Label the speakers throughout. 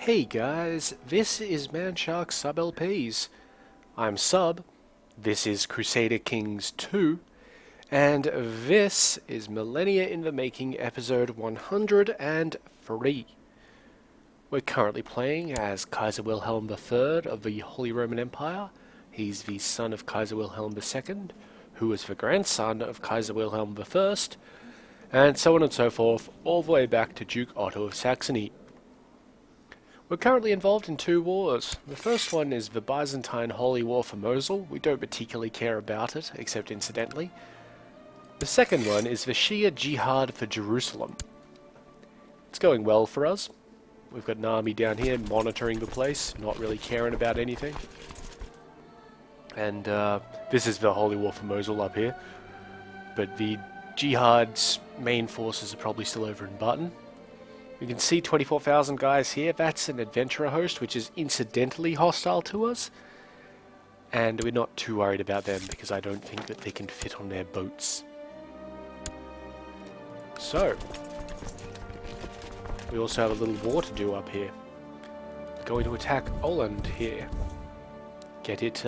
Speaker 1: Hey guys, this is Manshark Sub LPs. I'm Sub, this is Crusader Kings II, and this is Millennia in the Making episode 103. We're currently playing as Kaiser Wilhelm III of the Holy Roman Empire. He's the son of Kaiser Wilhelm II, who was the grandson of Kaiser Wilhelm I, and so on and so forth, all the way back to Duke Otto of Saxony. We're currently involved in two wars. The first one is the Byzantine Holy War for Mosul. We don't particularly care about it, except incidentally. The second one is the Shia jihad for Jerusalem. It's going well for us. We've got an army down here monitoring the place, not really caring about anything. And this is the Holy War for Mosul up here. But the jihad's main forces are probably still over in Button. You can see 24,000 guys here. That's an adventurer host, which is incidentally hostile to us. And we're not too worried about them, because I don't think that they can fit on their boats. So, we also have a little war to do up here. We're going to attack Åland here. Get it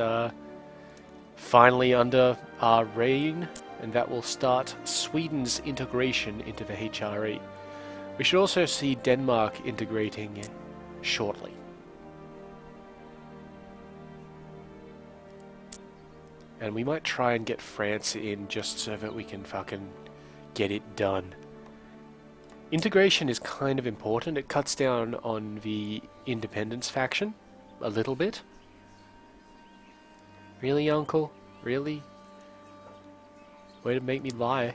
Speaker 1: finally under our reign, and that will start Sweden's integration into the HRE. We should also see Denmark integrating shortly. And we might try and get France in just so that we can fucking get it done. Integration is kind of important. It cuts down on the independence faction a little bit. Really, uncle? Really? Way to make me lie.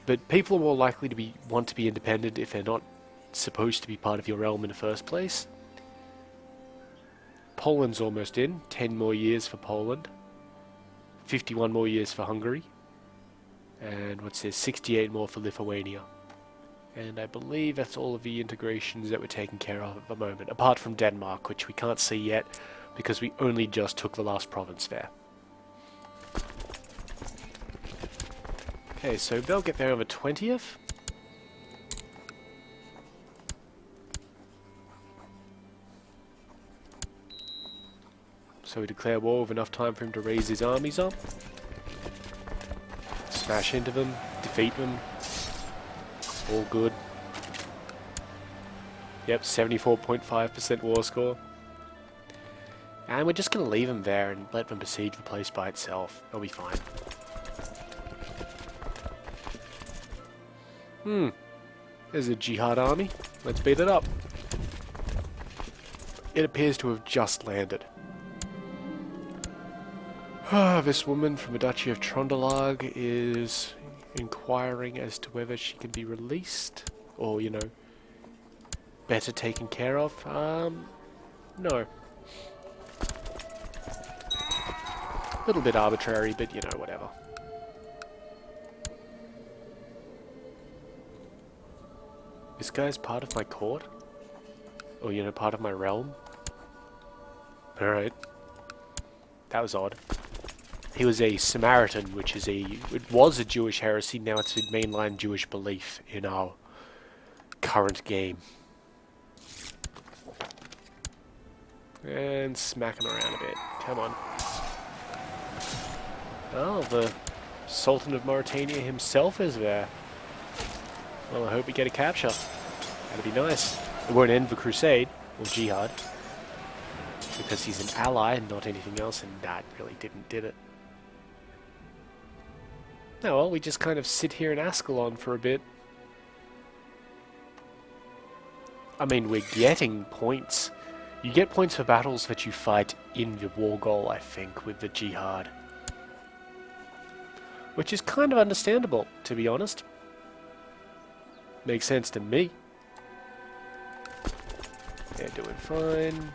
Speaker 1: But people are more likely to want to be independent if they're not supposed to be part of your realm in the first place. Poland's almost in. 10 more years for Poland. 51 more years for Hungary. And what's this? 68 more for Lithuania. And I believe that's all of the integrations that we're taking care of at the moment. Apart from Denmark, which we can't see yet because we only just took the last province there. Okay, so they'll get there on the 20th. So we declare war with enough time for him to raise his armies up. Smash into them, defeat them. All good. Yep, 74.5% war score. And we're just going to leave them there and let them besiege the place by itself. They'll be fine. There's a jihad army. Let's beat it up. It appears to have just landed. This woman from the Duchy of Trondelag is inquiring as to whether she can be released. Or, you know, better taken care of. No. A little bit arbitrary, but, you know, whatever. This guy's part of my court? Or, you know, part of my realm? Alright. That was odd. He was a Samaritan, which is it was a Jewish heresy, now it's a mainline Jewish belief in our current game. And smack him around a bit. Come on. Oh, the Sultan of Mauritania himself is there. Well, I hope we get a capture. That'd be nice. It won't end the crusade, or jihad, because he's an ally and not anything else, and that really did it. No, well, we just kind of sit here in Ascalon for a bit. I mean, we're getting points. You get points for battles that you fight in the war goal, I think, with the jihad. Which is kind of understandable, to be honest. Makes sense to me. They're doing fine.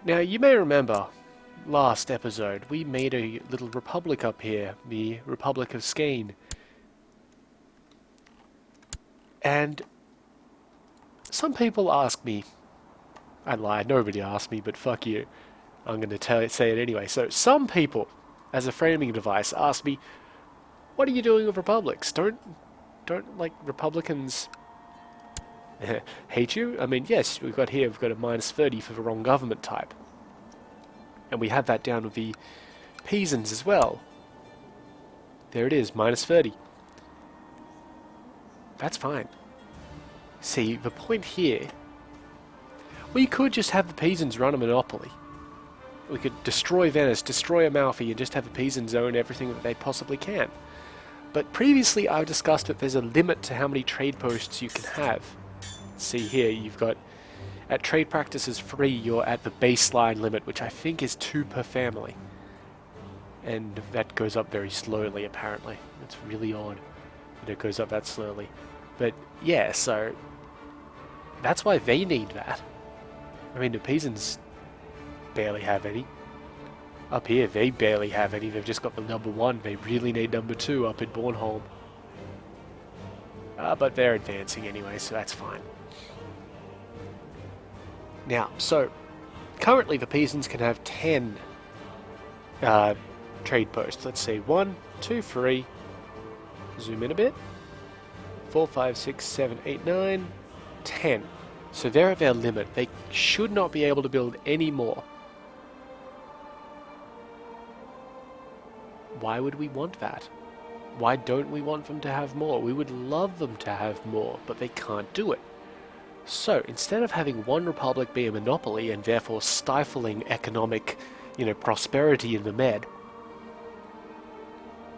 Speaker 1: Now, you may remember, last episode, we made a little republic up here, the Republic of Skane. And some people ask me, I lied, nobody asked me, but fuck you. I'm going to say it anyway. So, some people, as a framing device, ask me, what are you doing with republics? Don't like Republicans Hate you? I mean, yes, we've got a minus 30 for the wrong government type. And we have that down with the Pisans as well. There it is, minus 30. That's fine. See, the point here, we could just have the Pisans run a monopoly. We could destroy Venice, destroy Amalfi, and just have the Pisans own everything that they possibly can. But previously I discussed that there's a limit to how many trade posts you can have. See here, you've got, at trade practices 3, you're at the baseline limit, which I think is 2 per family. And that goes up very slowly, apparently. It's really odd that it goes up that slowly. But yeah, so that's why they need that. I mean, the Pisans barely have any. Up here, they barely have any. They've just got the number 1. They really need number 2 up in Bornholm. But they're advancing anyway, so that's fine. Now, so currently the Pisans can have 10 trade posts. Let's see, 1, 2, 3. Zoom in a bit. 4, 5, 6, 7, 8, 9, 10. So they're at their limit. They should not be able to build any more. Why would we want that? Why don't we want them to have more? We would love them to have more, but they can't do it. So instead of having one republic be a monopoly and therefore stifling economic, prosperity in the Med,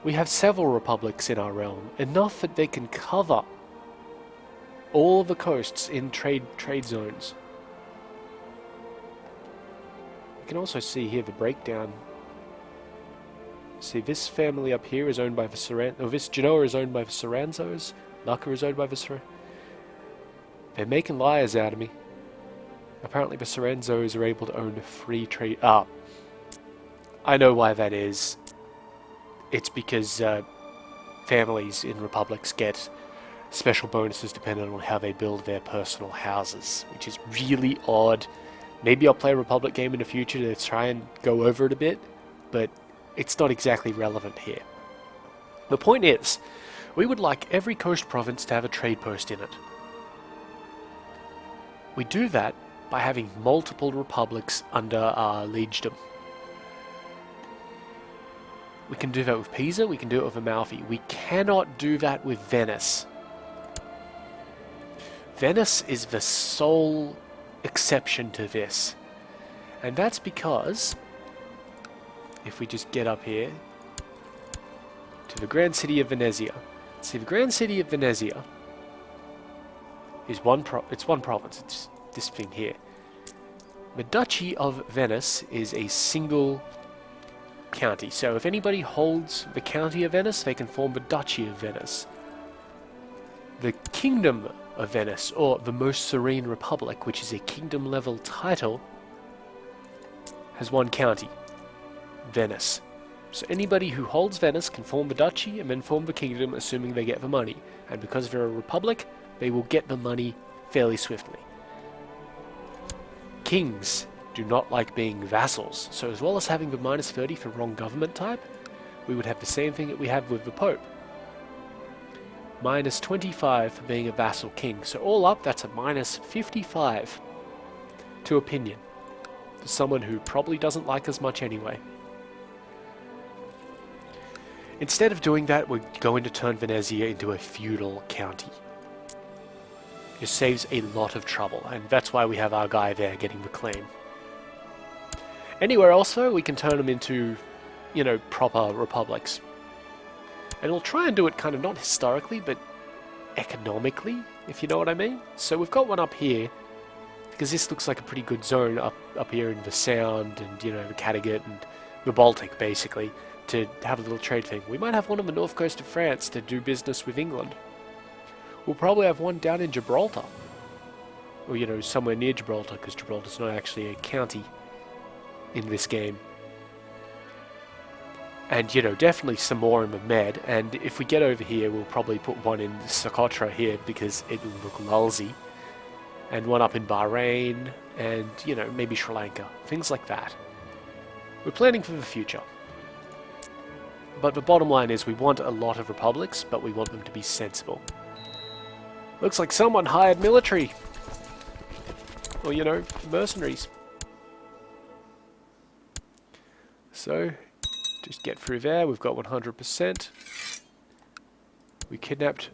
Speaker 1: we have several republics in our realm, enough that they can cover all the coasts in trade zones. You can also see here the breakdown. See, this family up here is owned by the this Genoa is owned by the Soranzos. Lucca is owned by the They're making liars out of me. Apparently the Sorenzos are able to own free trade. I know why that is. It's because families in republics get special bonuses depending on how they build their personal houses, which is really odd. Maybe I'll play a republic game in the future to try and go over it a bit, but it's not exactly relevant here. The point is, we would like every coast province to have a trade post in it. We do that by having multiple republics under our liegedom. We can do that with Pisa, we can do it with Amalfi. We cannot do that with Venice. Venice is the sole exception to this. And that's because, if we just get up here to the Grand City of Venezia. See, the Grand City of Venezia is one province. It's this thing here. The Duchy of Venice is a single county. So if anybody holds the County of Venice, they can form the Duchy of Venice. The Kingdom of Venice, or the Most Serene Republic, which is a kingdom-level title, has one county, Venice. So anybody who holds Venice can form the duchy and then form the kingdom, assuming they get the money. And because they're a republic, they will get the money fairly swiftly. Kings do not like being vassals, so as well as having the minus 30 for wrong government type, we would have the same thing that we have with the Pope. Minus 25 for being a vassal king. So all up, that's a minus 55 to opinion. For someone who probably doesn't like us much anyway. Instead of doing that, we're going to turn Venezia into a feudal county. It saves a lot of trouble, and that's why we have our guy there getting the claim. Anywhere else, though, we can turn them into, proper republics. And we'll try and do it kind of not historically, but economically, if you know what I mean. So we've got one up here, because this looks like a pretty good zone up here in the Sound and, the Kattegat and the Baltic, basically, to have a little trade thing. We might have one on the north coast of France to do business with England. We'll probably have one down in Gibraltar. Or, somewhere near Gibraltar, because Gibraltar's not actually a county in this game. And, definitely some more in the Med. And if we get over here, we'll probably put one in Socotra here, because it will look lulzy. And one up in Bahrain, and, maybe Sri Lanka. Things like that. We're planning for the future. But the bottom line is we want a lot of republics, but we want them to be sensible. Looks like someone hired military. Or, you know, mercenaries. So, just get through there. We've got 100%. We kidnapped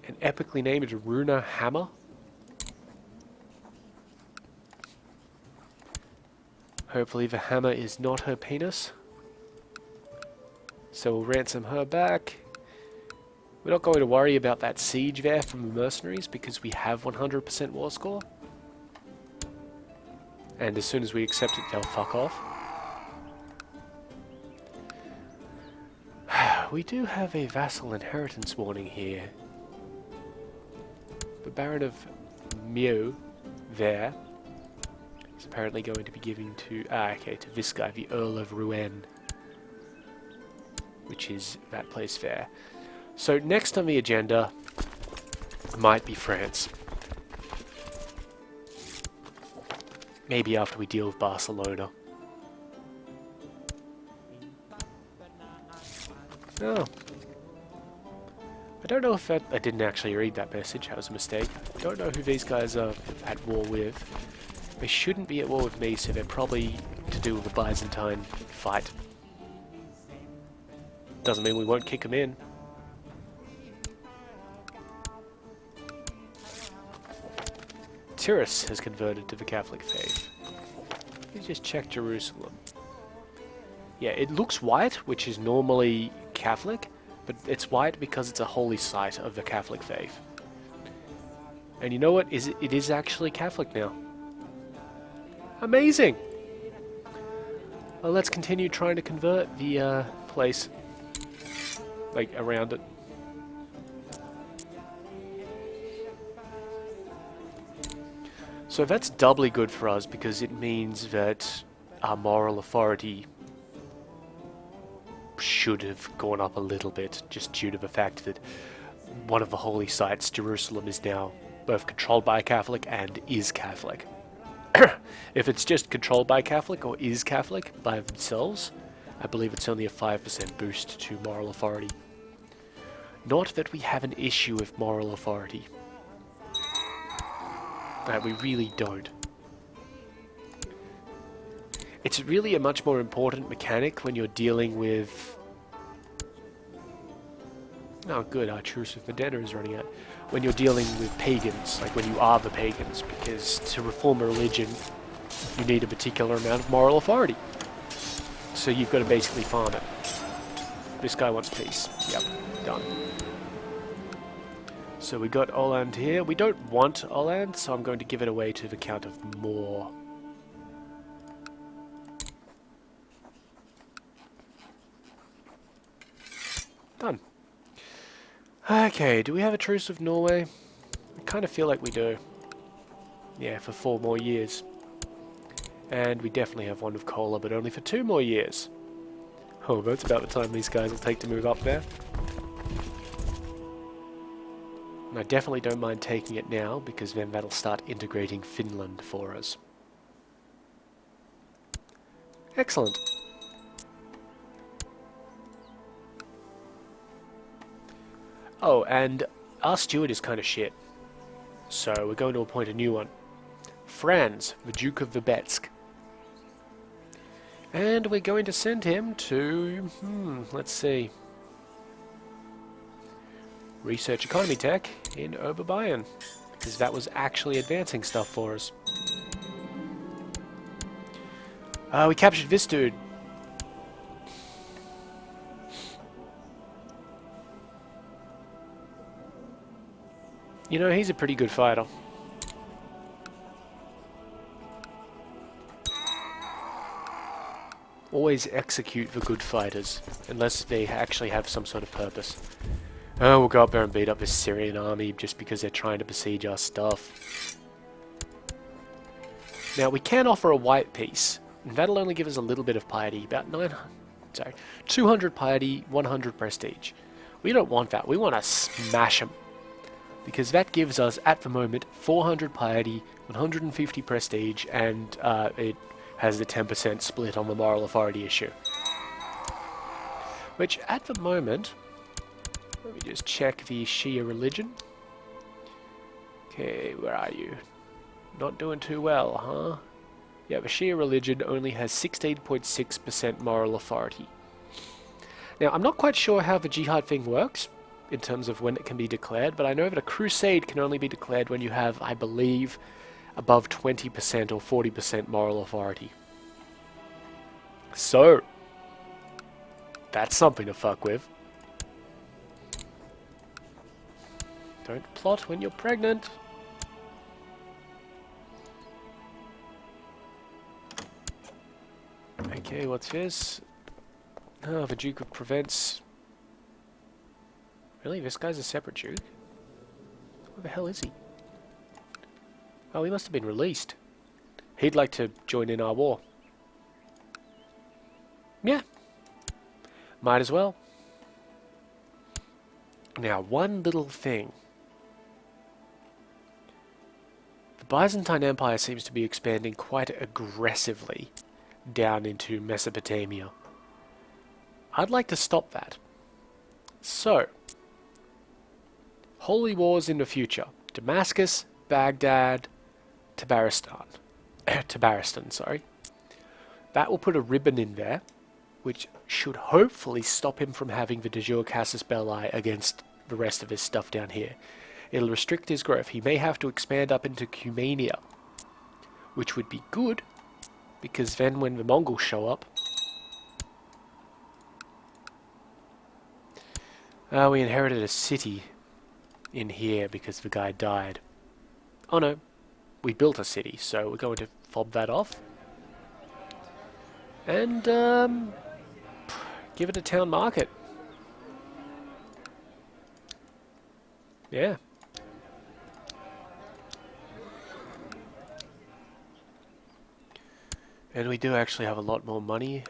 Speaker 1: an epically named Runa hammer. Hopefully the hammer is not her penis. So we'll ransom her back. We're not going to worry about that siege there from the mercenaries because we have 100% war score. And as soon as we accept it, they'll fuck off. We do have a vassal inheritance warning here. The Baron of Meaux there is apparently going to be giving to to this guy, the Earl of Rouen, which is that place there. So next on the agenda might be France. Maybe after we deal with Barcelona. Oh. I don't know if that... I didn't actually read that message, that was a mistake. I don't know who these guys are at war with. They shouldn't be at war with me, so they're probably to do with the Byzantine fight. Doesn't mean we won't kick them in. Tyrus has converted to the Catholic faith. Let me just check Jerusalem. Yeah, it looks white, which is normally Catholic, but it's white because it's a holy site of the Catholic faith. And you know what? It is actually Catholic now. Amazing! Well, let's continue trying to convert the place, like, around it. So that's doubly good for us because it means that our moral authority should have gone up a little bit just due to the fact that one of the holy sites, Jerusalem, is now both controlled by a Catholic and is Catholic. If it's just controlled by a Catholic or is Catholic by themselves, I believe it's only a 5% boost to moral authority. Not that we have an issue with moral authority. We really don't. It's really a much more important mechanic when you're dealing with... Oh good, our truce with Modena is running out. When you're dealing with pagans, like when you are the pagans, because to reform a religion, you need a particular amount of moral authority. So you've got to basically farm it. This guy wants peace. Yep, done. So we got Holland here. We don't want Holland, so I'm going to give it away to the Count of Moore. Done. Okay, do we have a truce with Norway? I kind of feel like we do. Yeah, for 4 more years. And we definitely have one with Kola, but only for 2 more years. Oh, that's about the time these guys will take to move up there. And I definitely don't mind taking it now, because then that'll start integrating Finland for us. Excellent. Oh, and our steward is kind of shit. So we're going to appoint a new one. Franz, the Duke of Vibetsk. And we're going to send him to... let's see... Research Economy Tech in Oberbayern, because that was actually advancing stuff for us. We captured this dude. You know, he's a pretty good fighter. Always execute the good fighters, unless they actually have some sort of purpose. Oh, we'll go up there and beat up this Syrian army just because they're trying to besiege our stuff. Now, we can offer a white peace, and that'll only give us a little bit of piety, about 200 piety, 100 prestige. We don't want that, we want to smash them. Because that gives us, at the moment, 400 piety, 150 prestige, and it has the 10% split on the moral authority issue. Which, at the moment... Let me just check the Shia religion. Okay, where are you? Not doing too well, huh? Yeah, the Shia religion only has 16.6% moral authority. Now, I'm not quite sure how the jihad thing works in terms of when it can be declared, but I know that a crusade can only be declared when you have, I believe, above 20% or 40% moral authority. So, that's something to fuck with. Don't plot when you're pregnant. Okay, what's this? Oh, the Duke of Provence. Really? This guy's a separate Duke? Where the hell is he? Oh, he must have been released. He'd like to join in our war. Yeah. Might as well. Now, one little thing. The Byzantine Empire seems to be expanding quite aggressively down into Mesopotamia. I'd like to stop that. So, holy wars in the future. Damascus, Baghdad, Tabaristan. Tabaristan, sorry. That will put a ribbon in there, which should hopefully stop him from having the de jure casus belli against the rest of his stuff down here. It'll restrict his growth. He may have to expand up into Cumania, which would be good, because then when the Mongols show up... we inherited a city in here because the guy died. Oh no, we built a city, so we're going to fob that off. And, give it a town market. Yeah. And we do actually have a lot more money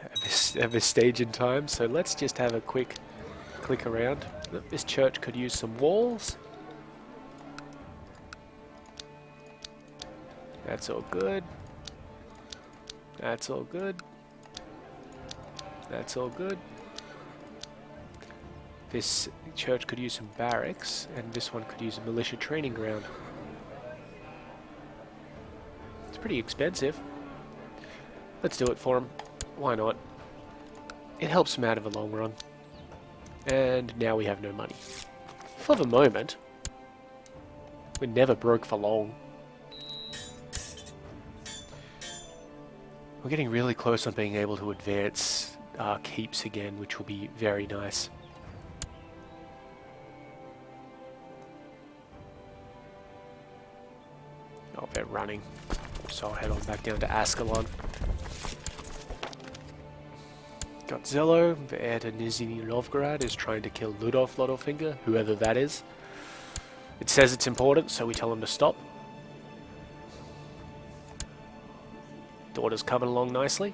Speaker 1: at this stage in time, so let's just have a quick click around. This church could use some walls. That's all good. That's all good. That's all good. This church could use some barracks, and this one could use a militia training ground. It's pretty expensive. Let's do it for him. Why not? It helps him out in the long run. And now we have no money. For the moment. We're never broke for long. We're getting really close on being able to advance our keeps again, which will be very nice. Oh, they're running. So I'll head on back down to Ascalon. Got Zello, the heir to Nizhny Novgorod, is trying to kill Ludov Littlefinger, whoever that is. It says it's important, so we tell him to stop. Daughter's coming along nicely.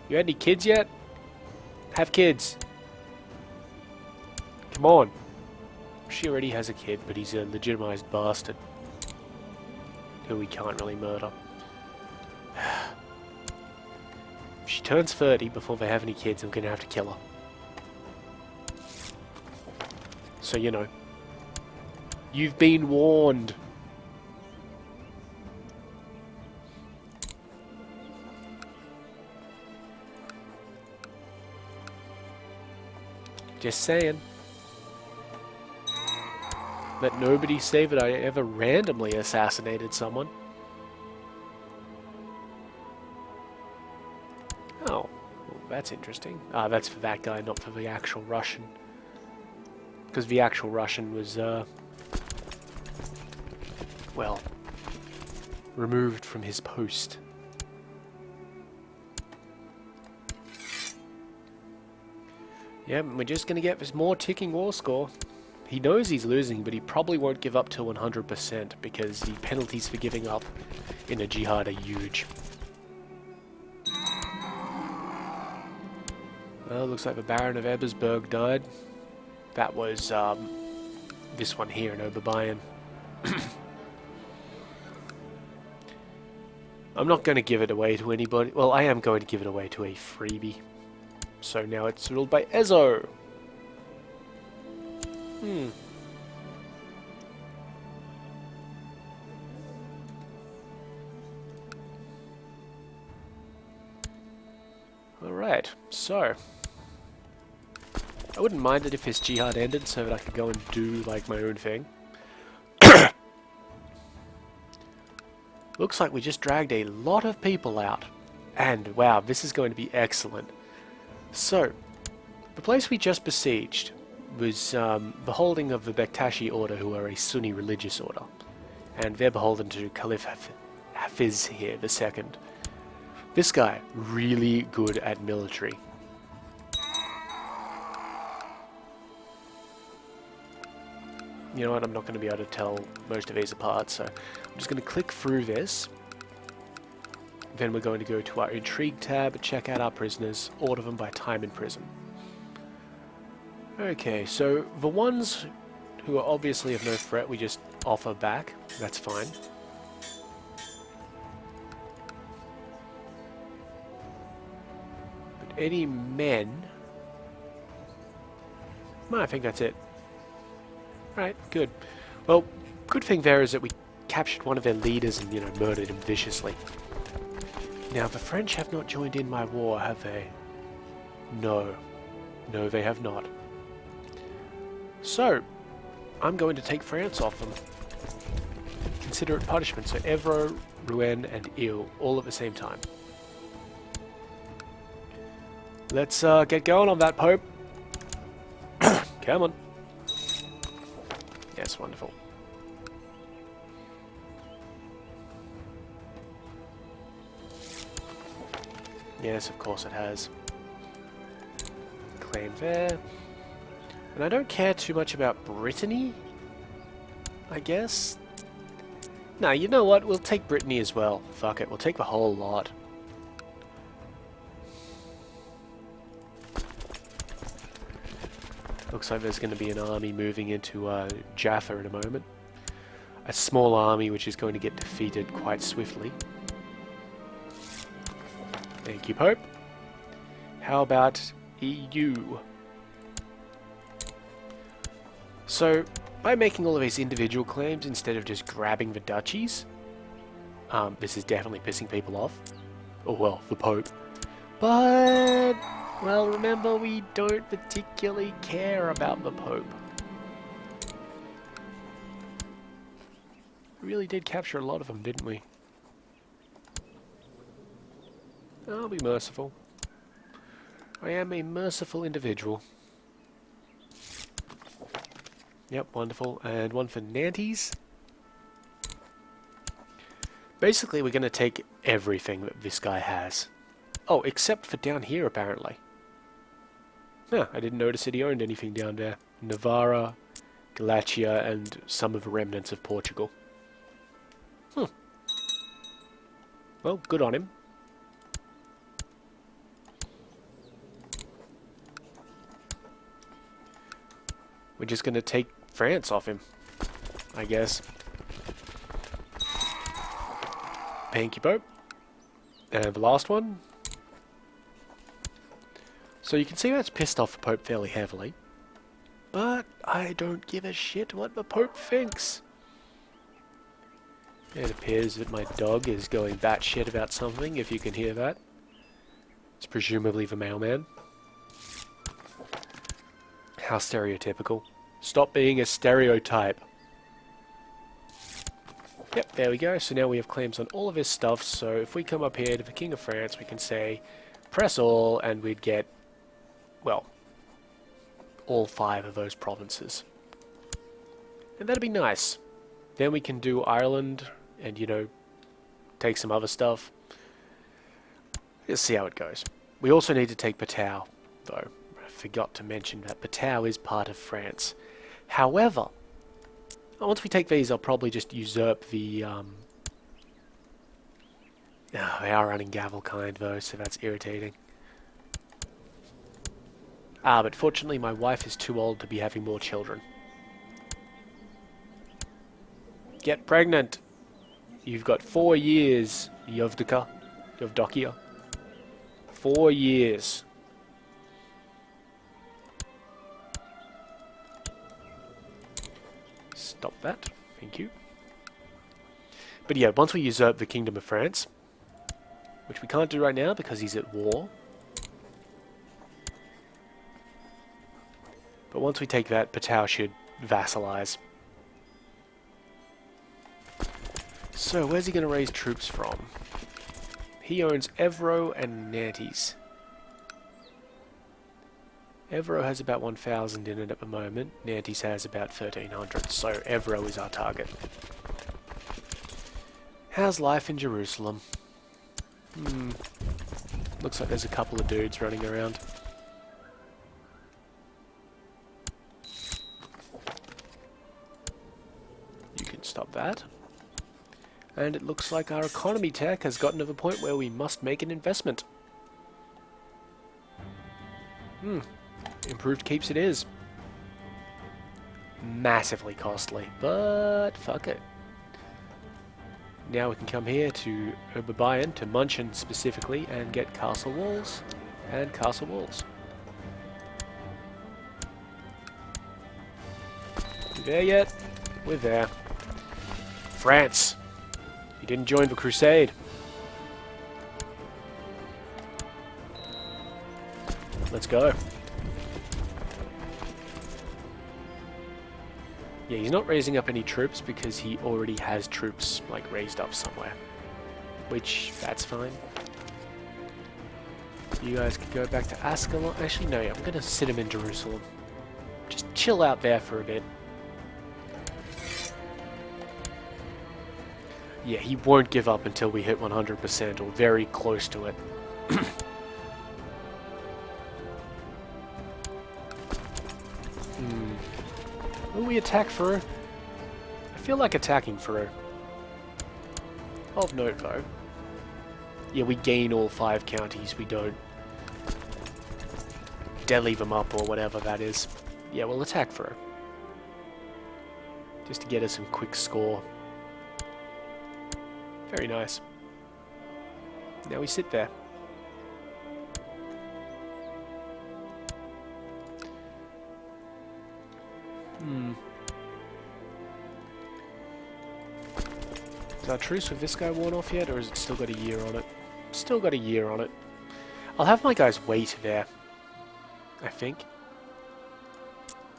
Speaker 1: You had any kids yet? Have kids. Come on. She already has a kid, but he's a legitimized bastard who we can't really murder. If she turns 30 before they have any kids, I'm gonna have to kill her. So you know. You've been warned. Just saying. Let nobody say that I ever randomly assassinated someone. Oh, well, that's interesting. That's for that guy, not for the actual Russian. Because the actual Russian was, well, removed from his post. Yeah, we're just going to get this more ticking war score. He knows he's losing, but he probably won't give up till 100% because the penalties for giving up in a jihad are huge. Well, looks like the Baron of Ebersberg died. That was this one here in Oberbayern. I'm not going to give it away to anybody. Well, I am going to give it away to a freebie. So now it's ruled by Ezo. Hmm. Alright, so I wouldn't mind it if his jihad ended so that I could go and do like my own thing. Looks like we just dragged a lot of people out. And wow, this is going to be excellent. So, the place we just besieged was the holding of the Bektashi order, who are a Sunni religious order. And they're beholden to Caliph Hafiz here, the second. This guy, really good at military. You know what, I'm not going to be able to tell most of these apart, so I'm just going to click through this. Then we're going to go to our Intrigue tab, check out our prisoners, order them by time in prison. Okay, so the ones who are obviously of no threat, we just offer back. That's fine. But any men... Well, I think that's it. Right, good. Well, good thing there is that we captured one of their leaders and, you know, murdered him viciously. Now, the French have not joined in my war, have they? No. No, they have not. So, I'm going to take France off them. Consider it punishment, so Evro, Rouen, and Ile, all at the same time. Let's get going on that, Pope. Come on. Yes, wonderful. Yes, of course it has. Claim there. And I don't care too much about Brittany, I guess. No, you know what? We'll take Brittany as well. Fuck it, we'll take the whole lot. Looks like there's going to be an army moving into Jaffa in a moment. A small army which is going to get defeated quite swiftly. Thank you, Pope. How about EU? So, by making all of these individual claims instead of just grabbing the duchies, this is definitely pissing people off. Or, well, the Pope. But, well, remember, we don't particularly care about the Pope. We really did capture a lot of them, didn't we? I'll be merciful. I am a merciful individual. Yep, wonderful. And one for Nantes. Basically, we're going to take everything that this guy has. Oh, except for down here, apparently. Huh, I didn't notice that he owned anything down there. Navarra, Galicia, and some of the remnants of Portugal. Well, good on him. We're just going to take France off him, I guess. Thank you, Pope. And the last one. So you can see that's pissed off the Pope fairly heavily. But I don't give a shit what the Pope thinks. It appears that my dog is going batshit about something, if you can hear that. It's presumably the mailman. How stereotypical. Stop being a stereotype. Yep, there we go. So now we have claims on all of his stuff. So if we come up here to the King of France, we can say, press all, and we'd get, well, all 5 of those provinces. And that'd be nice. Then we can do Ireland, and, you know, take some other stuff. Let's see how it goes. We also need to take Patau, though. I forgot to mention that Patau is part of France. However, once we take these, I'll probably just usurp the, they are running Gavelkind, though, so that's irritating. But fortunately, my wife is too old to be having more children. Get pregnant! You've got 4 years, Yevdokia. 4 years. Stop that. Thank you. But yeah, once we usurp the Kingdom of France, which we can't do right now because he's at war. But once we take that, Patau should vassalize. So, where's he going to raise troops from? He owns Evro and Nantes. Evro has about 1,000 in it at the moment. Nantes has about 1,300, so Evro is our target. How's life in Jerusalem? Looks like there's a couple of dudes running around. You can stop that. And it looks like our economy tech has gotten to the point where we must make an investment. Improved keeps it is. Massively costly, but fuck it. Now we can come here to Oberbayern, to Munchen specifically, and get castle walls and castle walls. We there yet? We're there. France. You didn't join the crusade. Let's go. Yeah, he's not raising up any troops because he already has troops, like, raised up somewhere. Which, that's fine. You guys can go back to Ascalon. Actually, no, I'm going to sit him in Jerusalem. Just chill out there for a bit. Yeah, he won't give up until we hit 100% or very close to it. Will we attack Furu? I feel like attacking Furu. Of note, though. Yeah, we gain all 5 counties. We don't delete them up or whatever that is. Yeah, we'll attack Furu. Just to get us some quick score. Very nice. Now we sit there. Is our truce with this guy worn off yet, or has it still got a year on it? Still got a year on it. I'll have my guys wait there, I think.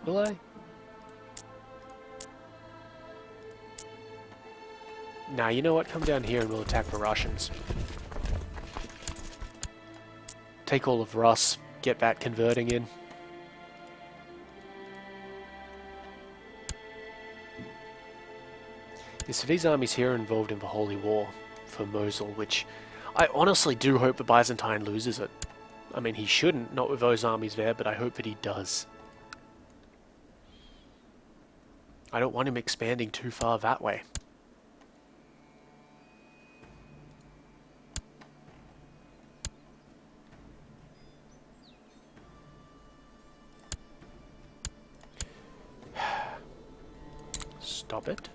Speaker 1: Will I? Nah, you know what? Come down here and we'll attack the Russians. Take all of Rus, get that converting in. Yeah, so these armies here are involved in the Holy War for Mosul, which I honestly do hope the Byzantine loses it. I mean, he shouldn't, not with those armies there, but I hope that he does. I don't want him expanding too far that way. Stop it.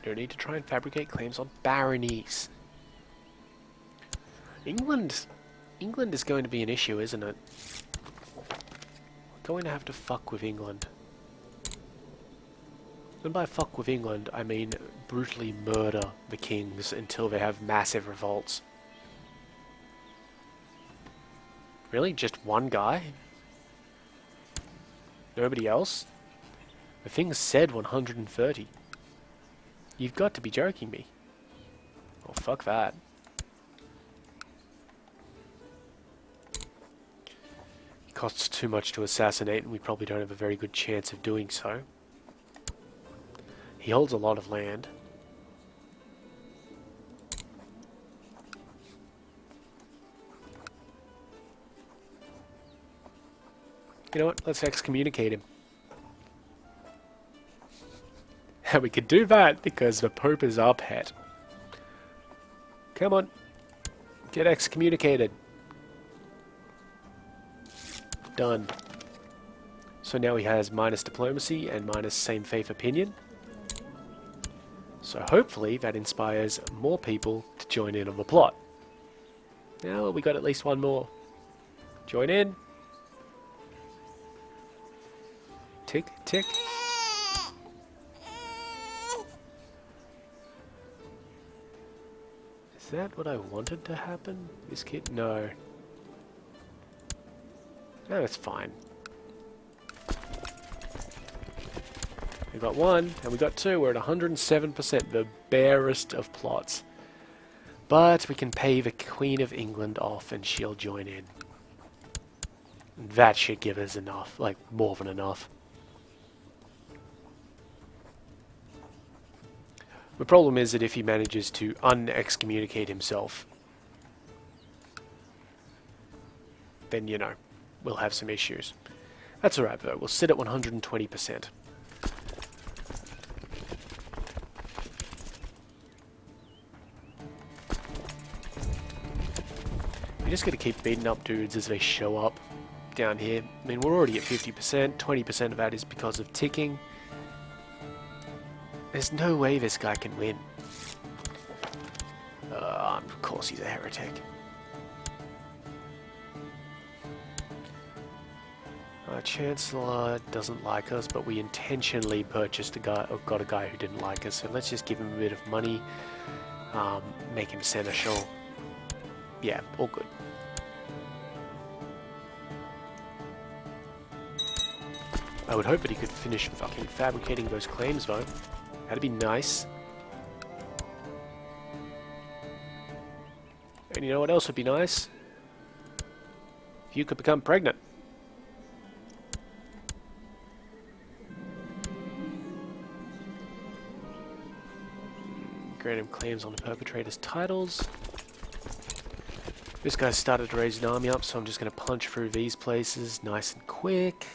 Speaker 1: No need to try and fabricate claims on baronies. England is going to be an issue, isn't it? We're going to have to fuck with England. And by fuck with England, I mean brutally murder the kings until they have massive revolts. Really? Just one guy? Nobody else? The thing said 130. You've got to be joking me. Oh, fuck that. It costs too much to assassinate, and we probably don't have a very good chance of doing so. He holds a lot of land. You know what? Let's excommunicate him. And we could do that because the Pope is our pet. Come on. Get excommunicated. Done. So now he has minus diplomacy and minus same faith opinion. So hopefully that inspires more people to join in on the plot. Now we got at least one more. Join in. Tick, tick. Is that what I wanted to happen? This kid? No. No, it's fine. We got one, and we got two. We're at 107%, the barest of plots. But we can pay the Queen of England off, and she'll join in. That should give us enough, like, more than enough. The problem is that if he manages to un-excommunicate himself, then, you know, we'll have some issues. That's alright though, we'll sit at 120%. We just gotta keep beating up dudes as they show up down here. I mean, we're already at 50%, 20% of that is because of ticking. There's no way this guy can win. Of course he's a heretic. Our Chancellor doesn't like us, but we intentionally purchased a guy, or got a guy who didn't like us, so let's just give him a bit of money, make him seneschal. Yeah, all good. I would hope that he could finish fucking fabricating those claims though. That'd be nice. And you know what else would be nice? If you could become pregnant. Grant him claims on the perpetrator's titles. This guy started to raise an army up, so I'm just going to punch through these places nice and quick.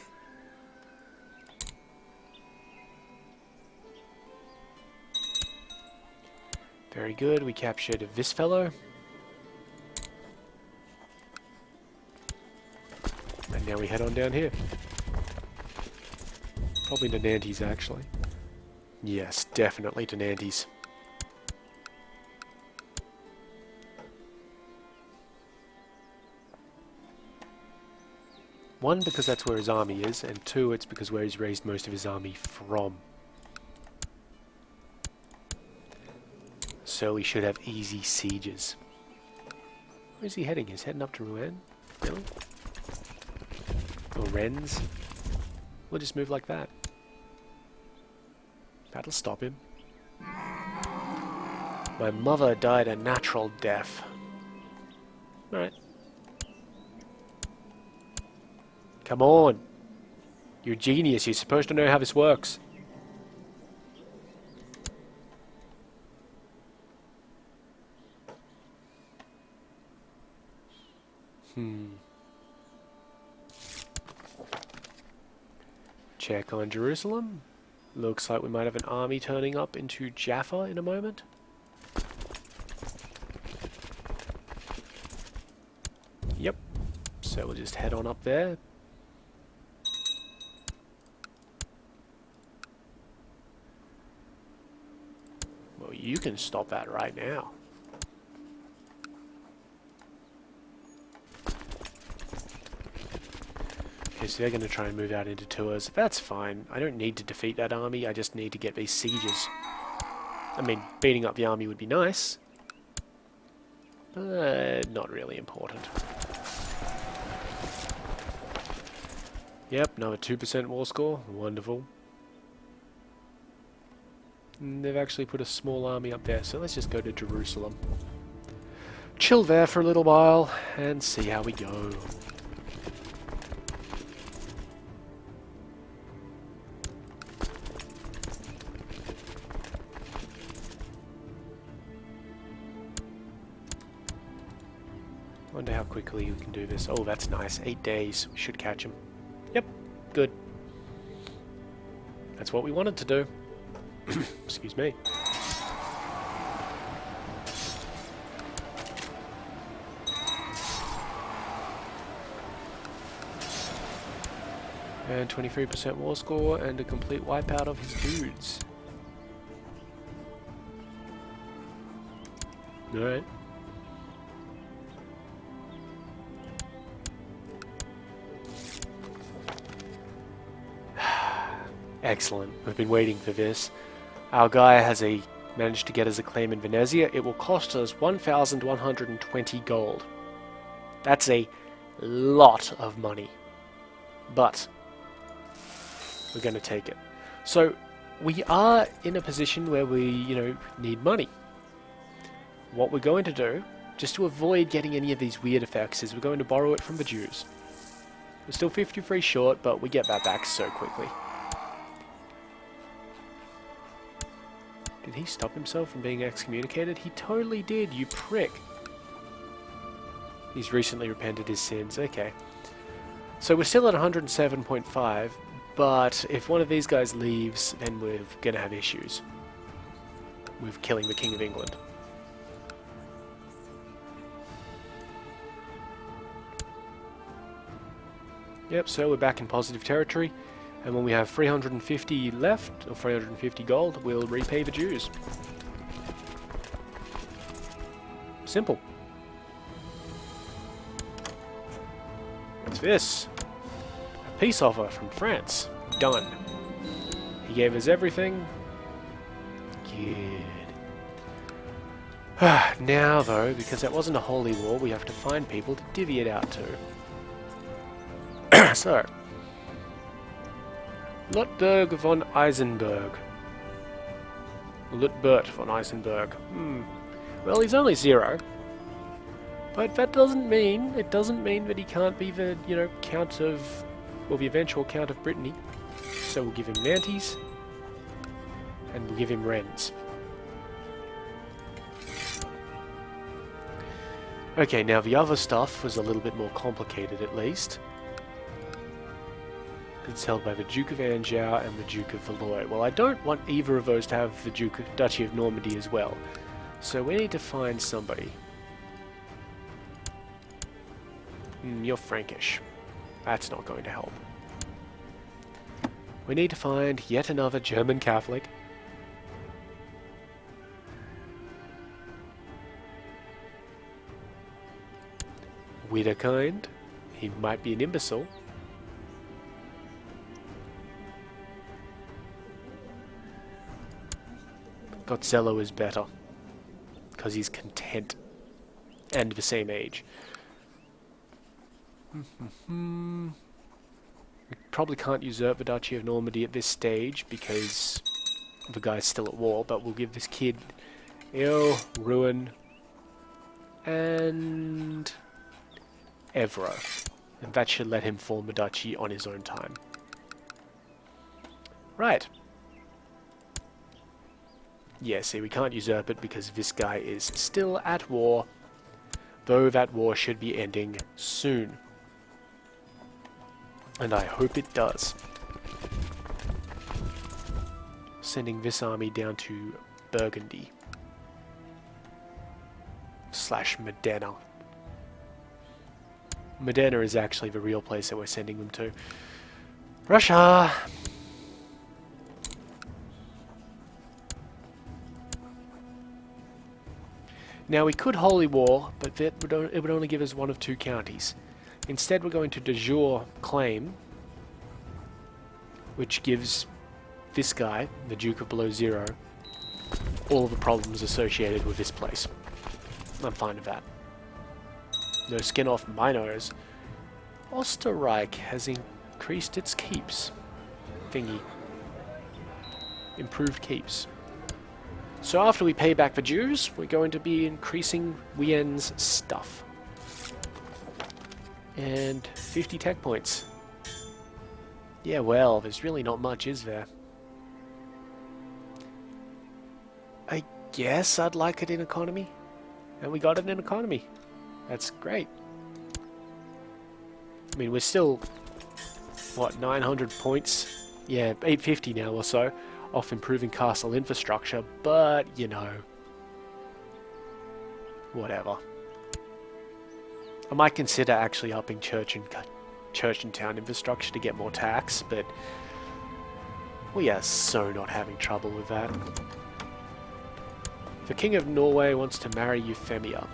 Speaker 1: Very good, we captured this fellow. And now we head on down here. Probably to Nantes, actually. Yes, definitely to Nantes. One, because that's where his army is, and two, it's because where he's raised most of his army from. So we should have easy sieges. Where's he heading? He's heading up to Rouen? Really? Or Rennes? We'll just move like that. That'll stop him. My mother died a natural death. Alright. Come on! You're a genius, you're supposed to know how this works. Check on Jerusalem. Looks like we might have an army turning up into Jaffa in a moment. Yep. So we'll just head on up there. Well, you can stop that right now. Okay, so they're going to try and move out into Tours. That's fine. I don't need to defeat that army. I just need to get these sieges. I mean, beating up the army would be nice. Not really important. Yep, another 2% war score. Wonderful. And they've actually put a small army up there, so let's just go to Jerusalem. Chill there for a little while, and see how we go. Wonder how quickly we can do this. Oh, that's nice. 8 days. We should catch him. Yep. Good. That's what we wanted to do. Excuse me. And 23% war score and a complete wipeout of his dudes. Alright. Excellent. We've been waiting for this. Our guy has a manage to get us a claim in Venezia, it will cost us 1,120 gold. That's a lot of money. But we're going to take it. So we are in a position where we, need money. What we're going to do, just to avoid getting any of these weird effects, is we're going to borrow it from the Jews. We're still 53 short, but we get that back so quickly. Did he stop himself from being excommunicated? He totally did, you prick. He's recently repented his sins. Okay. So we're still at 107.5, but if one of these guys leaves, then we're going to have issues with killing the King of England. Yep, so we're back in positive territory, and when we have 350 left, or 350 gold, we'll repay the Jews. Simple. What's this? A peace offer from France. Done. He gave us everything. Good. Now, though, because that wasn't a holy war, we have to find people to divvy it out to. So, Lutberg von Eisenberg. Lutbert von Eisenberg. Well, he's only 0. But that doesn't mean that he can't be the, count of, well, the eventual count of Brittany. So we'll give him Nantes, and we'll give him Rennes. Okay, now the other stuff was a little bit more complicated, at least. It's held by the Duke of Anjou and the Duke of Valois. Well, I don't want either of those to have the Duchy of Normandy as well. So we need to find somebody. You're Frankish. That's not going to help. We need to find yet another German Catholic. Wiederkind. He might be an imbecile. Gotzello is better, because he's content and the same age. We probably can't usurp the Duchy of Normandy at this stage because the guy's still at war, but we'll give this kid Ruin and Evro, and that should let him form a duchy on his own time. Right. Yeah, see, we can't usurp it because this guy is still at war, though that war should be ending soon. And I hope it does. Sending this army down to Burgundy. / Modena. Modena is actually the real place that we're sending them to. Russia! Now we could holy war, but it would only give us one of 2 counties. Instead we're going to de jure claim, which gives this guy, the Duke of Below Zero, all the problems associated with this place. I'm fine with that. No skin off my nose. Österreich has increased its keeps. Thingy. Improved keeps. So after we pay back the Jews, we're going to be increasing Wien's stuff. And 50 tech points. Yeah, well, there's really not much, is there? I guess I'd like it in economy. And we got it in economy. That's great. I mean, we're still, what, 900 points? Yeah, 850 now or so. Off improving castle infrastructure, but, whatever. I might consider actually upping church and town infrastructure to get more tax, but we are so not having trouble with that. The King of Norway wants to marry Euphemia.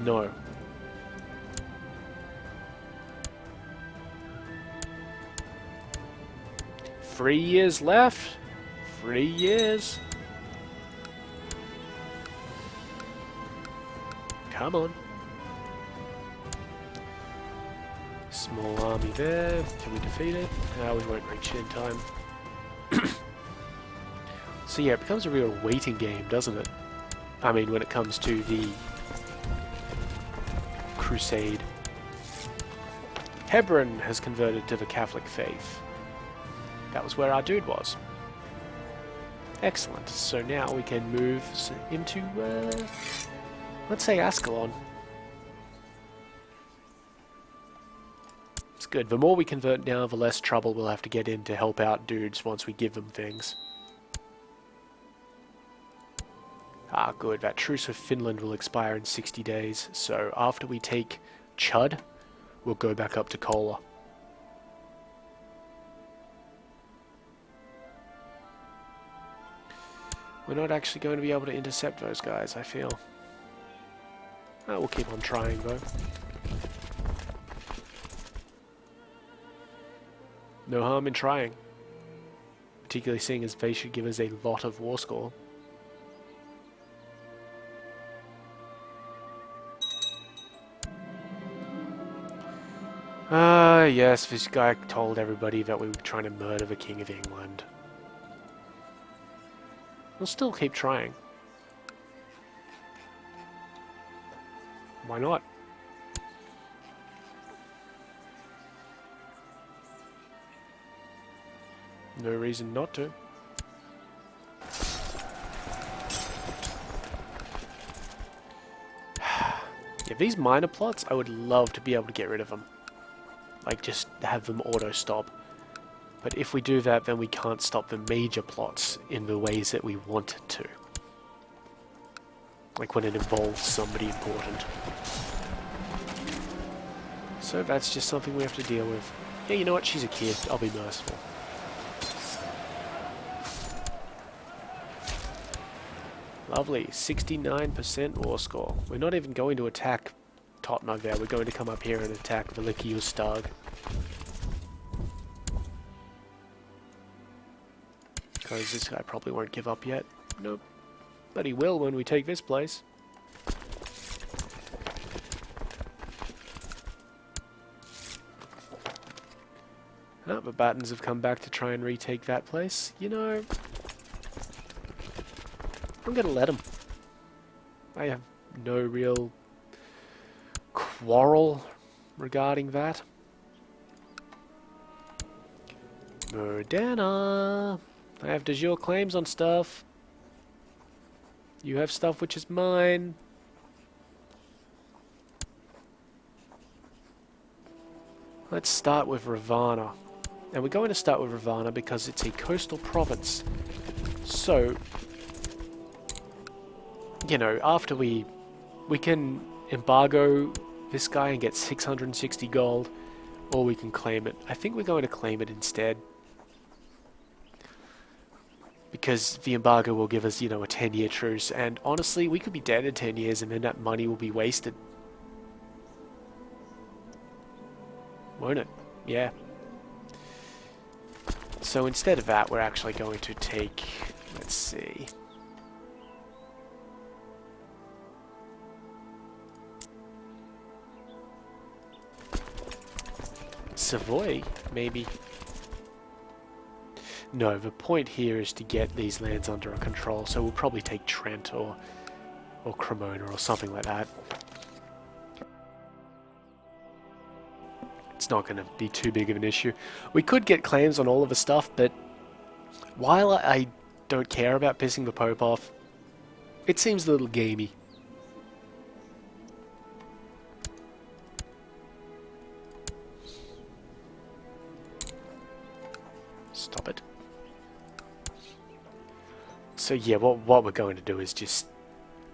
Speaker 1: No. 3 years left. 3 years. Come on. Small army there. Can we defeat it? No, we won't reach it in time. So yeah, it becomes a real waiting game, doesn't it? I mean, when it comes to the Crusade. Hebron has converted to the Catholic faith. That was where our dude was. Excellent. So now we can move into, let's say Ascalon. It's good. The more we convert now, the less trouble we'll have to get in to help out dudes once we give them things. Ah, good. That truce with Finland will expire in 60 days, so after we take Chud, we'll go back up to Kola. We're not actually going to be able to intercept those guys, I feel. Oh, we'll keep on trying, though. No harm in trying. Particularly seeing as they should give us a lot of war score. Yes, this guy told everybody that we were trying to murder the King of England. We'll still keep trying. Why not? No reason not to. Yeah, these minor plots, I would love to be able to get rid of them. Like, just have them auto-stop. But if we do that, then we can't stop the major plots in the ways that we want to. Like when it involves somebody important. So that's just something we have to deal with. Yeah, you know what? She's a kid. I'll be merciful. Lovely. 69% war score. We're not even going to attack Tottenham there. We're going to come up here and attack Velikiustag. Because this guy probably won't give up yet. Nope. But he will when we take this place. Oh, the Battens have come back to try and retake that place. You know, I'm gonna let them. I have no real quarrel regarding that. Modena! I have de jure claims on stuff. You have stuff which is mine. Let's start with Ravana. And we're going to start with Ravana because it's a coastal province. So, you know, after we can embargo this guy and get 660 gold, or we can claim it. I think we're going to claim it instead. Because the embargo will give us, you know, a 10-year truce, and honestly, we could be dead in 10 years and then that money will be wasted. Won't it? Yeah. So instead of that, we're actually going to take, let's see. Savoy, maybe. No, the point here is to get these lands under our control, so we'll probably take Trent or Cremona or something like that. It's not going to be too big of an issue. We could get claims on all of the stuff, but while I don't care about pissing the Pope off, it seems a little gamey. Stop it. So yeah, what we're going to do is just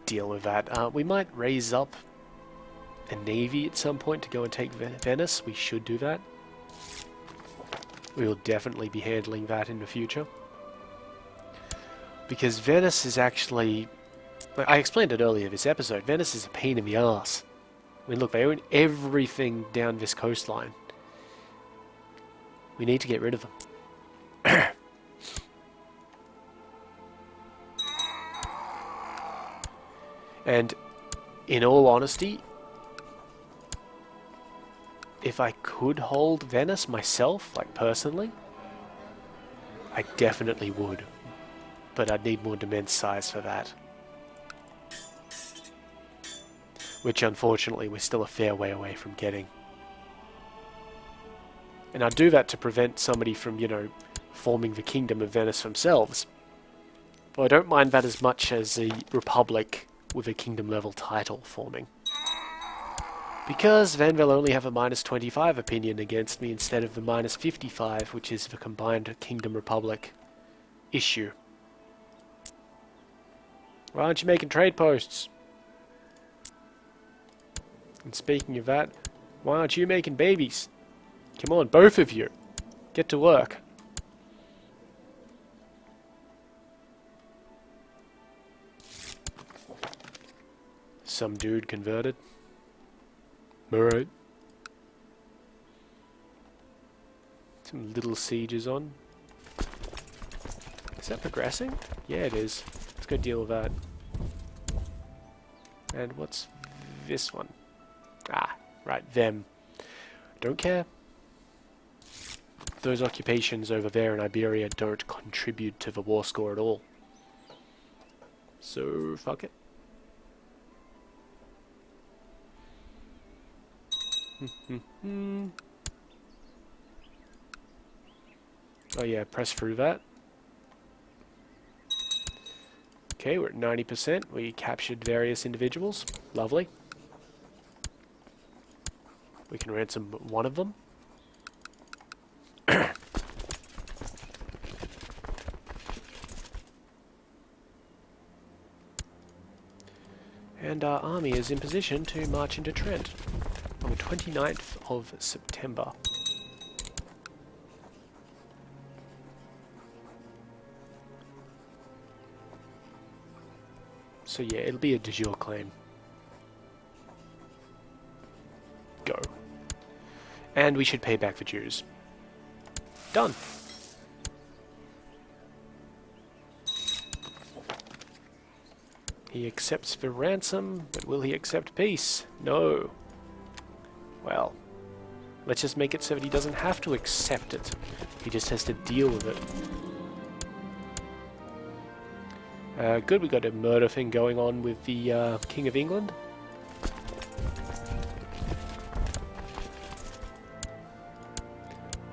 Speaker 1: deal with that. We might raise up a navy at some point to go and take Venice. We should do that. We will definitely be handling that in the future. Because Venice is actually... I explained it earlier this episode. Venice is a pain in the arse. I mean, look, they own everything down this coastline. We need to get rid of them. And in all honesty, if I could hold Venice myself, like personally, I definitely would. But I'd need more immense size for that. Which unfortunately we're still a fair way away from getting. And I'd do that to prevent somebody from, you know, forming the Kingdom of Venice themselves. Well, I don't mind that as much as a republic with a kingdom level title forming. Because then they'll only have a -25 opinion against me instead of the -55, which is the combined Kingdom Republic issue. Why aren't you making trade posts? And speaking of that, why aren't you making babies? Come on, both of you. Get to work. Some dude converted. Alright. Some little sieges on. Is that progressing? Yeah, it is. Let's go deal with that. And what's this one? Ah, right, them. Don't care. Those occupations over there in Iberia don't contribute to the war score at all. So, fuck it. Oh yeah, press through that. Okay, we're at 90%. We captured various individuals. Lovely. We can ransom one of them. And our army is in position to march into Trent on the 29th of September. So yeah, it'll be a de jure claim. Go. And we should pay back the Jews. Done. He accepts the ransom, but will he accept peace? No. Well, let's just make it so that he doesn't have to accept it. He just has to deal with it. Good, we got a murder thing going on with the King of England.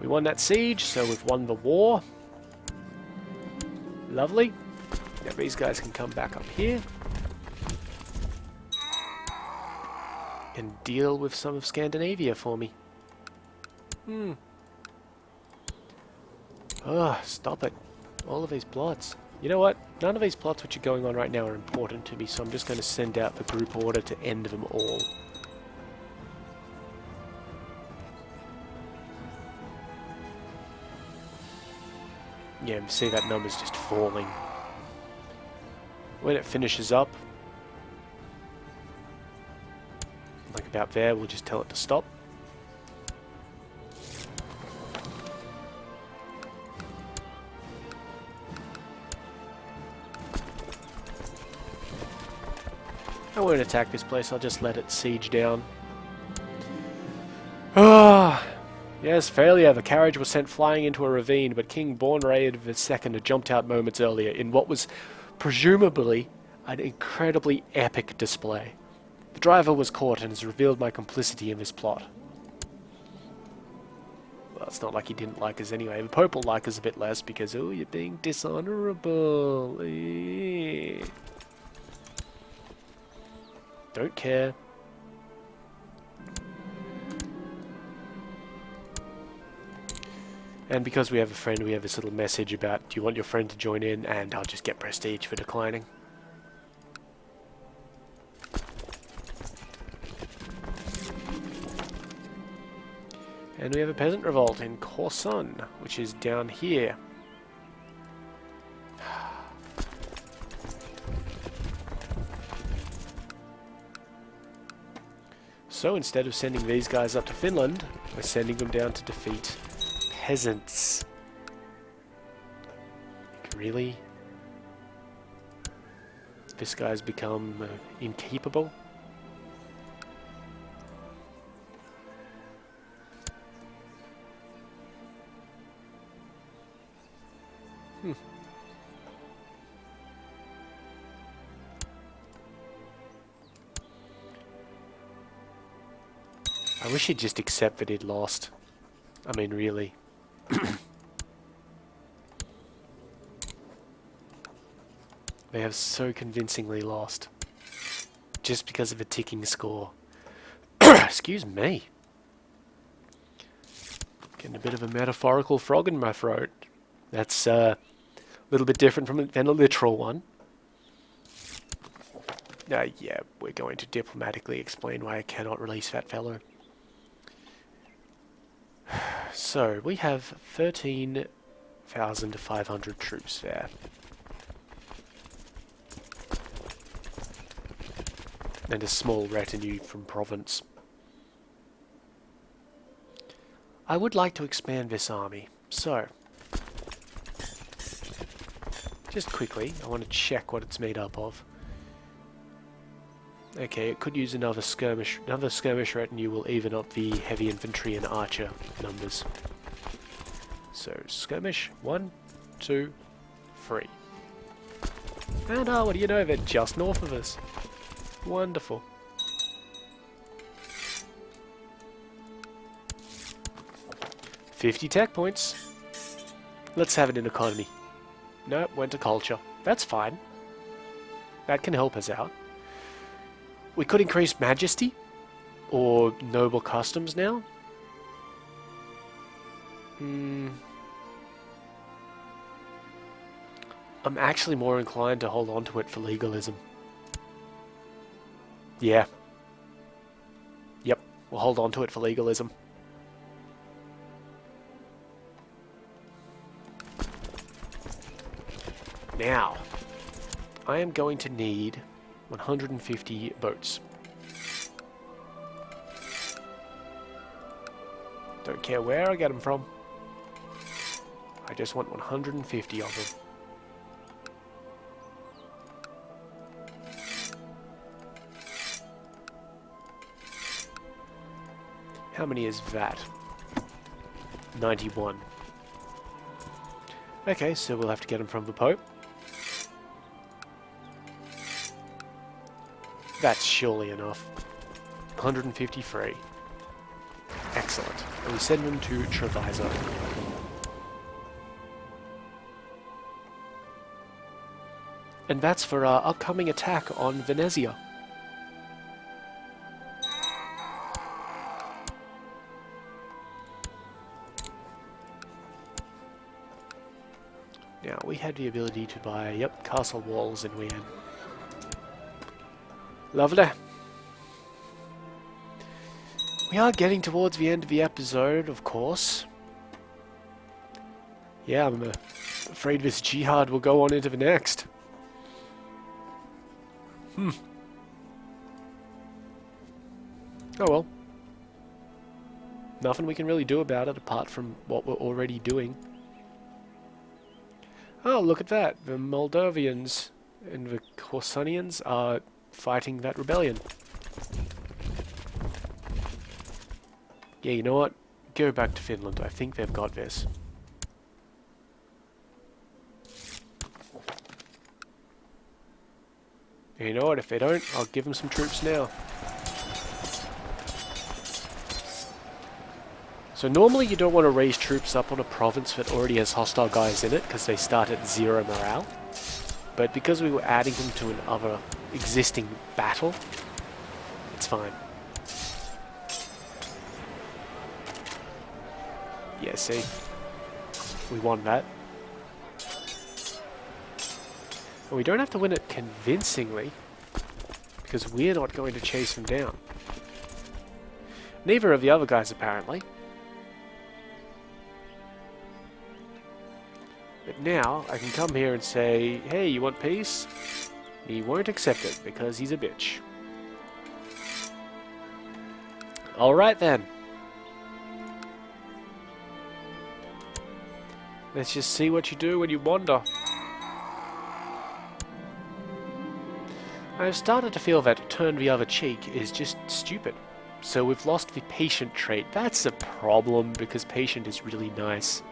Speaker 1: We won that siege, so we've won the war. Lovely. Now these guys can come back up here. And deal with some of Scandinavia for me. Ugh, stop it. All of these plots. You know what? None of these plots which are going on right now are important to me, so I'm just going to send out the group order to end them all. Yeah, you see that number's just falling. When it finishes up, like about there, we'll just tell it to stop. I won't attack this place, I'll just let it siege down. Ah, yes, failure. The carriage was sent flying into a ravine, but King Bornraid II jumped out moments earlier in what was presumably an incredibly epic display. The driver was caught and has revealed my complicity in this plot. Well, it's not like he didn't like us anyway. The Pope will like us a bit less because, oh, you're being dishonorable. Don't care. And because we have a friend, we have this little message about, do you want your friend to join in? And I'll just get prestige for declining. And we have a peasant revolt in Corson, which is down here. So instead of sending these guys up to Finland, we're sending them down to defeat peasants. Like, really? This guy's become incapable. I wish he'd just accept that he'd lost. I mean, really. They have so convincingly lost. Just because of a ticking score. Excuse me. Getting a bit of a metaphorical frog in my throat. That's a little bit different than a literal one. Yeah, we're going to diplomatically explain why I cannot release that fellow. So, we have 13,500 troops there. And a small retinue from province. I would like to expand this army, so... just quickly, I want to check what it's made up of. Okay, it could use another skirmish. Another skirmish retinue will even up the heavy infantry and archer numbers. So, skirmish, 1, 2, 3. And what do you know, they're just north of us. Wonderful. $50 tech points. Let's have it in economy. Nope, went to culture. That's fine. That can help us out. We could increase majesty or noble customs now. I'm actually more inclined to hold on to it for legalism. Yeah. Yep, we'll hold on to it for legalism. Now, I am going to need 150 boats. Don't care where I get them from. I just want 150 of them. How many is that? 91. Okay, so we'll have to get them from the Pope. That's surely enough. 153. Excellent. And we send them to Treviso. And that's for our upcoming attack on Venezia. Now, we had the ability to buy, yep, castle walls in Wian. Lovely. We are getting towards the end of the episode, of course. Yeah, I'm afraid this jihad will go on into the next. Oh well. Nothing we can really do about it apart from what we're already doing. Oh, look at that. The Moldovians and the Corsanians are fighting that rebellion. Yeah, you know what? Go back to Finland. I think they've got this. And you know what? If they don't, I'll give them some troops now. So normally you don't want to raise troops up on a province that already has hostile guys in it, because they start at 0 morale. But because we were adding them to another existing battle, it's fine. Yeah, see? We won that. And we don't have to win it convincingly, because we're not going to chase them down. Neither of the other guys, apparently. But now, I can come here and say, hey, you want peace? He won't accept it, because he's a bitch. Alright then. Let's just see what you do when you wander. I've started to feel that turn the other cheek is just stupid. So we've lost the patient trait. That's a problem because patient is really nice.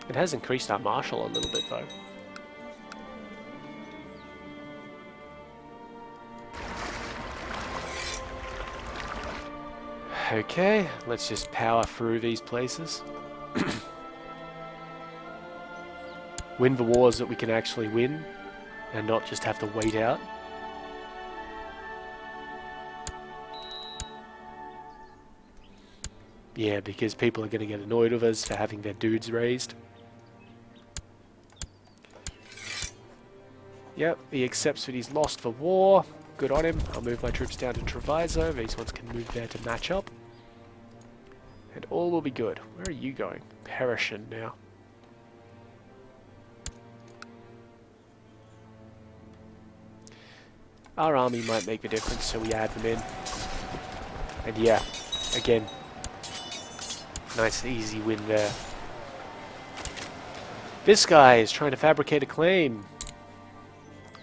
Speaker 1: It has increased our martial a little bit though. Okay, let's just power through these places. Win the wars that we can actually win, and not just have to wait out. Yeah, because people are going to get annoyed with us for having their dudes raised. Yep, he accepts that he's lost the war. Good on him. I'll move my troops down to Treviso. These ones can move there to match up. And all will be good. Where are you going? Perishing now. Our army might make the difference, so we add them in. And yeah, again, nice easy win there. This guy is trying to fabricate a claim.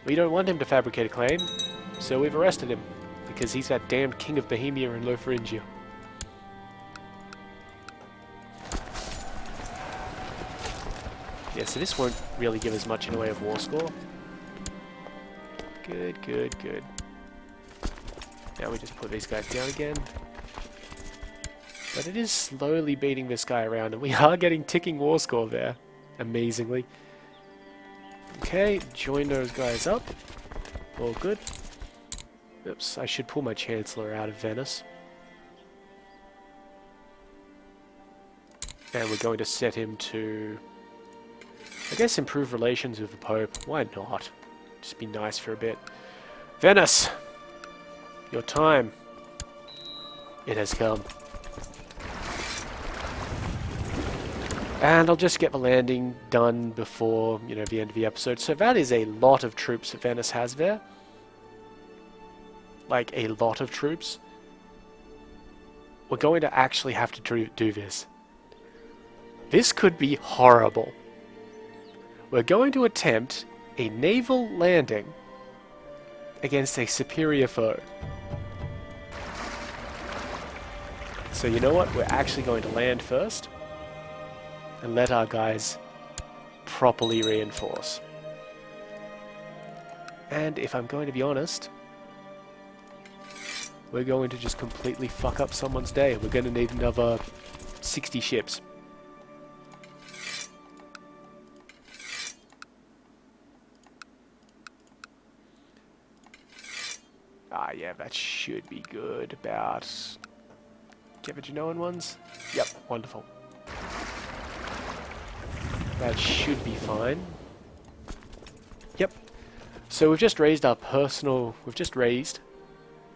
Speaker 1: We don't want him to fabricate a claim, so we've arrested him, because he's that damned king of Bohemia and Lotharingia. Yeah, so this won't really give us much in the way of war score. Good, good, good. Now we just put these guys down again. But it is slowly beating this guy around, and we are getting ticking war score there, amazingly. Okay, join those guys up. All good. Oops, I should pull my Chancellor out of Venice. And we're going to set him to, I guess, improve relations with the Pope. Why not? Just be nice for a bit. Venice! Your time. It has come. And I'll just get the landing done before, you know, the end of the episode. So that is a lot of troops that Venice has there. Like, a lot of troops. We're going to actually have to do this. This could be horrible. We're going to attempt a naval landing against a superior foe. So you know what? We're actually going to land first and let our guys properly reinforce. And if I'm going to be honest, we're going to just completely fuck up someone's day. We're going to need another 60 ships. Ah, yeah, that should be good. About... Get the Genoan ones? Yep, wonderful. That should be fine. Yep. So we've just raised our personal... We've just raised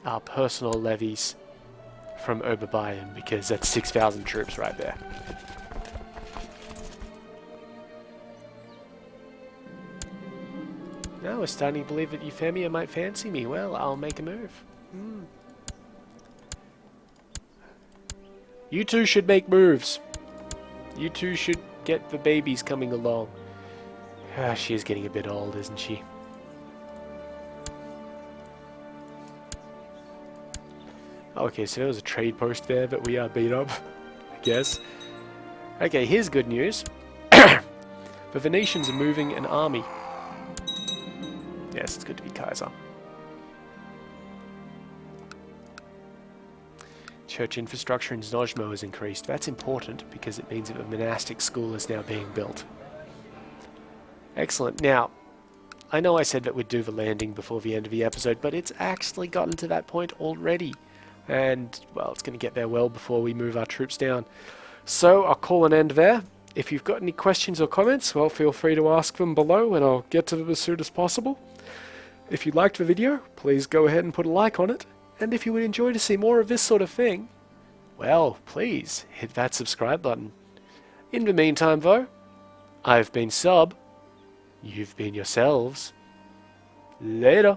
Speaker 1: our personal levies from Oberbayern, because that's 6,000 troops right there. Now we're starting to believe that Euphemia might fancy me. Well, I'll make a move. You two should make moves. You two should get the babies coming along. Ah, she is getting a bit old, isn't she? Okay, so there was a trade post there that we beat up, I guess. Okay, here's good news. The Venetians are moving an army. Yes, it's good to be Kaiser. Church infrastructure in Znojmo has increased. That's important because it means that a monastic school is now being built. Excellent. Now, I know I said that we'd do the landing before the end of the episode, but it's actually gotten to that point already. And, well, it's going to get there well before we move our troops down. So, I'll call an end there. If you've got any questions or comments, well, feel free to ask them below and I'll get to them as soon as possible. If you liked the video, please go ahead and put a like on it. And if you would enjoy to see more of this sort of thing, well, please hit that subscribe button. In the meantime, though, I've been Sub. You've been yourselves. Later.